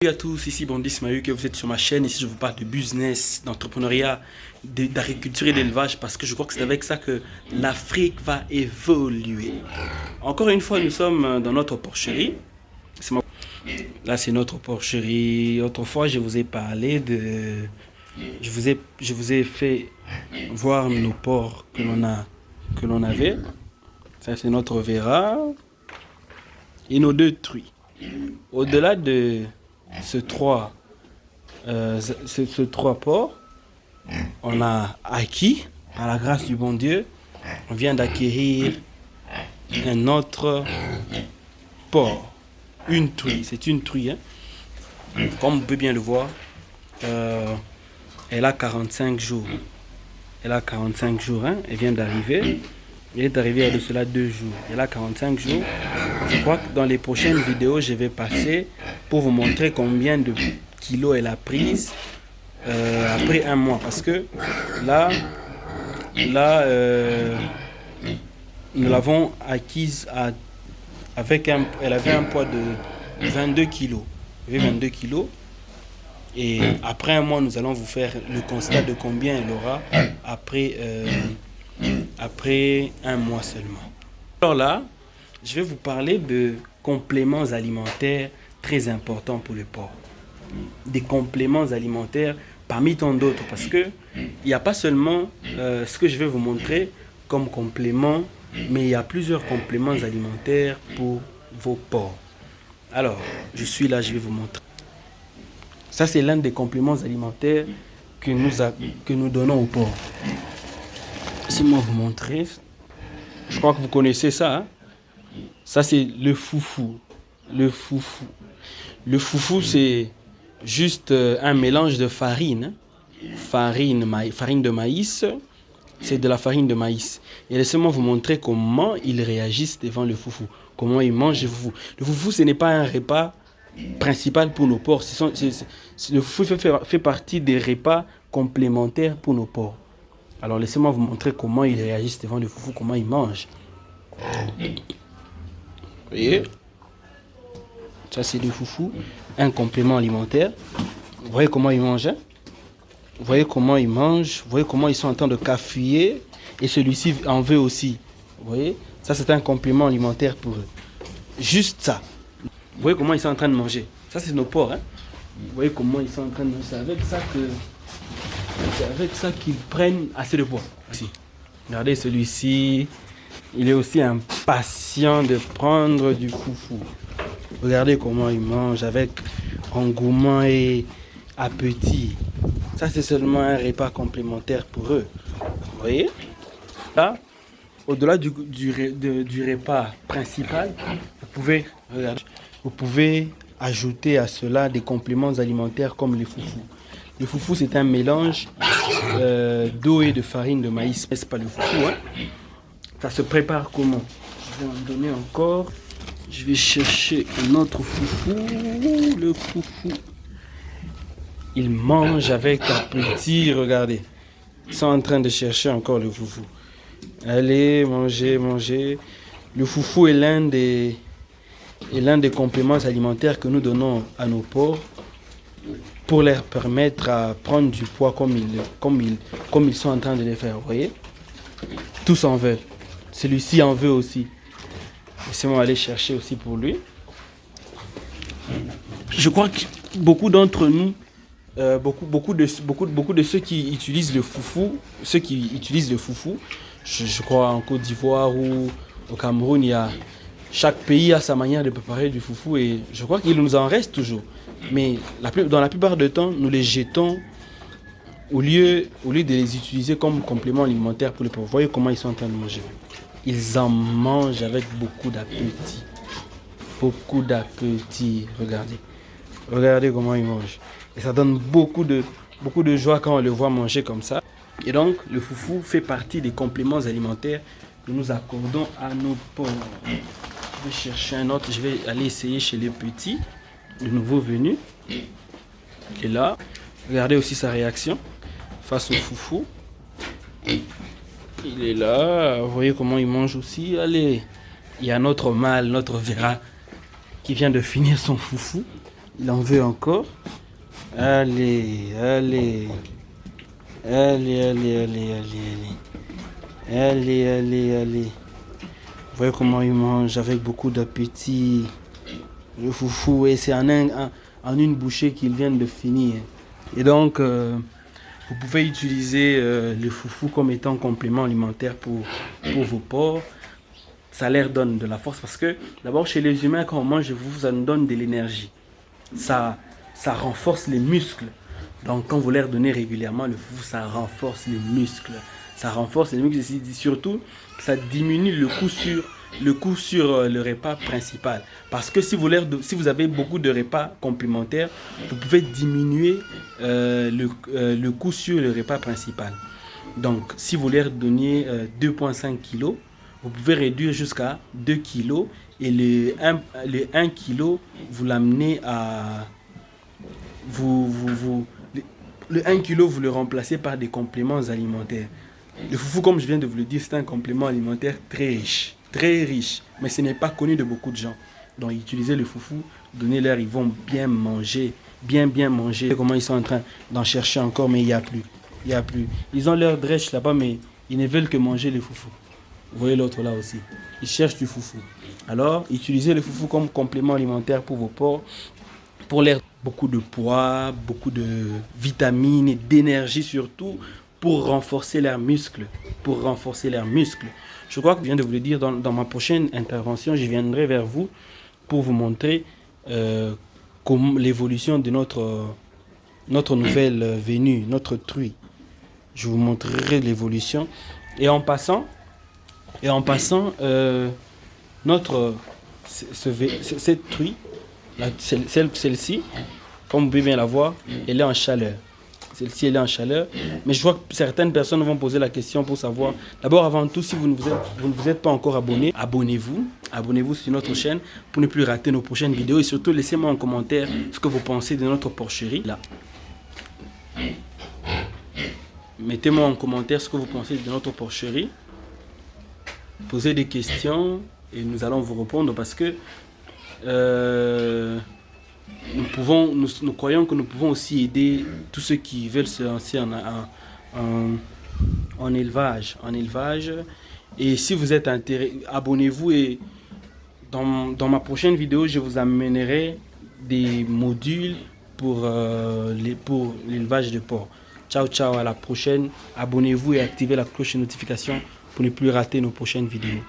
Salut à tous, ici Bandit Mahu, que vous êtes sur ma chaîne. Ici, je vous parle de business, d'entrepreneuriat, d'agriculture et d'élevage parce que je crois que c'est avec ça que l'Afrique va évoluer. Encore une fois, nous sommes dans notre porcherie. Là, c'est notre porcherie. Autrefois, je vous ai parlé de. Je vous ai fait voir nos porcs que l'on avait. Ça, c'est notre Vera et nos deux truies. Au-delà de ces trois ports, on a acquis, par la grâce du bon Dieu, on vient d'acquérir un autre port, une truie, c'est une truie, hein. Comme vous pouvez bien le voir, elle a 45 jours. Elle a 45 jours, hein. Elle vient d'arriver. Elle est arrivée il y a de cela 2 jours. Elle a 45 jours. Je crois que dans les prochaines vidéos, je vais passer pour vous montrer combien de kilos elle a prise après un mois. Parce que là nous l'avons acquise elle avait un poids de 22 kilos. Elle avait 22 kilos. Et après un mois, nous allons vous faire le constat de combien elle aura après un mois seulement. Alors là, je vais vous parler de compléments alimentaires très importants pour le porc. Des compléments alimentaires parmi tant d'autres, parce que il n'y a pas seulement ce que je vais vous montrer comme complément, mais il y a plusieurs compléments alimentaires pour vos porcs. Alors, je suis là, je vais vous montrer. Ça, c'est l'un des compléments alimentaires que nous donnons aux porcs. Laissez-moi vous montrer. Je crois que vous connaissez ça. Hein? Ça, c'est le foufou. Le foufou. Le foufou, c'est juste un mélange de farine. Farine de maïs. C'est de la farine de maïs. Et laissez-moi vous montrer comment ils réagissent devant le foufou. Comment ils mangent le foufou. Le foufou, ce n'est pas un repas principal pour nos porcs. Le foufou fait partie des repas complémentaires pour nos porcs. Alors laissez-moi vous montrer comment ils réagissent devant le foufou, comment ils mangent. Vous voyez? Ça c'est le foufou, un complément alimentaire. Vous voyez comment ils mangent, hein? Vous voyez comment ils mangent, vous voyez comment ils sont en train de cafouiller. Et celui-ci en veut aussi. Vous voyez? Ça c'est un complément alimentaire pour eux. Juste ça. Vous voyez comment ils sont en train de manger. Ça c'est nos porcs, hein? Vous voyez comment ils sont en train de manger. C'est avec ça qu'ils prennent assez de poids. Ici. Regardez celui-ci. Il est aussi impatient de prendre du foufou. Regardez comment il mange avec engouement et appétit. Ça, c'est seulement un repas complémentaire pour eux. Vous voyez? Là, au-delà du repas principal, vous pouvez ajouter à cela des compléments alimentaires comme le foufou. Le foufou, c'est un mélange d'eau et de farine de maïs. C'est pas le foufou, hein? Ça se prépare comment? Je vais en donner encore. Je vais chercher un autre foufou. Le foufou. Il mange avec appétit. Regardez. Ils sont en train de chercher encore le foufou. Allez, mangez, mangez. Le foufou est l'un des compléments alimentaires que nous donnons à nos porcs pour leur permettre à prendre du poids comme ils sont en train de le faire. Vous voyez? Tous en veulent. Celui-ci en veut aussi. Laissez-moi aller chercher aussi pour lui. Je crois que beaucoup d'entre nous, beaucoup de ceux qui utilisent le foufou, je crois en Côte d'Ivoire ou au Cameroun, chaque pays a sa manière de préparer du foufou et je crois qu'il nous en reste toujours. Mais dans la plupart du temps, nous les jetons au lieu de les utiliser comme complément alimentaire pour les pauvres. Vous voyez comment ils sont en train de manger. Ils en mangent avec beaucoup d'appétit. Beaucoup d'appétit. Regardez. Regardez comment ils mangent. Et ça donne beaucoup de joie quand on le voit manger comme ça. Et donc, le foufou fait partie des compléments alimentaires que nous accordons à nos porcs. Je vais chercher un autre. Je vais aller essayer chez les petits. Le nouveau venu. Il est là. Regardez aussi sa réaction face au foufou. Il est là. Vous voyez comment il mange aussi. Allez. Il y a notre mâle, notre Vera, qui vient de finir son foufou. Il en veut encore. Allez, allez. Allez, allez, allez, allez, allez. Allez, allez, allez. Vous voyez comment il mange avec beaucoup d'appétit. Le foufou, et c'est en une bouchée qu'ils viennent de finir. Et donc, vous pouvez utiliser le foufou comme étant complément alimentaire pour vos porcs. Ça leur donne de la force parce que d'abord chez les humains, quand on mange le foufou, ça nous donne de l'énergie. Ça renforce les muscles. Donc quand vous leur donnez régulièrement le foufou, ça renforce les muscles. Ça renforce les muscles et surtout, ça diminue le coût sur le repas principal. Parce que si vous avez beaucoup de repas complémentaires, vous pouvez diminuer le coût sur le repas principal. Donc si vous leur donniez 2,5 kg, vous pouvez réduire jusqu'à 2 kg et le 1 kg, vous l'amenez à... le 1 kg, vous le remplacez par des compléments alimentaires. Le foufou, comme je viens de vous le dire, c'est un complément alimentaire très riche, mais ce n'est pas connu de beaucoup de gens. Donc utilisez le foufou, donnez-leur, ils vont bien manger, bien manger. Comment ils sont en train d'en chercher encore, mais il n'y a plus. Ils ont leur drèche là-bas, mais ils ne veulent que manger le foufou. Vous voyez l'autre là aussi. Ils cherchent du foufou. Alors, utilisez le foufou comme complément alimentaire pour vos porcs, pour leur beaucoup de poids, beaucoup de vitamines et d'énergie surtout, pour renforcer leurs muscles. Je crois que je viens de vous le dire dans ma prochaine intervention, je viendrai vers vous pour vous montrer l'évolution de notre nouvelle venue, notre truie. Je vous montrerai l'évolution. Et en passant, cette truie, celle-ci, comme vous pouvez bien la voir, elle est en chaleur. Celle-ci, elle est en chaleur. Mais je vois que certaines personnes vont poser la question pour savoir. D'abord, avant tout, si vous ne vous êtes pas encore abonné, abonnez-vous. Abonnez-vous sur notre chaîne pour ne plus rater nos prochaines vidéos. Et surtout, laissez-moi en commentaire ce que vous pensez de notre porcherie. Là. Mettez-moi en commentaire ce que vous pensez de notre porcherie. Posez des questions et nous allons vous répondre parce que nous croyons que nous pouvons aussi aider tous ceux qui veulent se lancer en élevage. Et si vous êtes intéressé, abonnez-vous et dans ma prochaine vidéo, je vous amènerai des modules pour l'élevage de porcs. Ciao, à la prochaine. Abonnez-vous et activez la cloche de notification pour ne plus rater nos prochaines vidéos.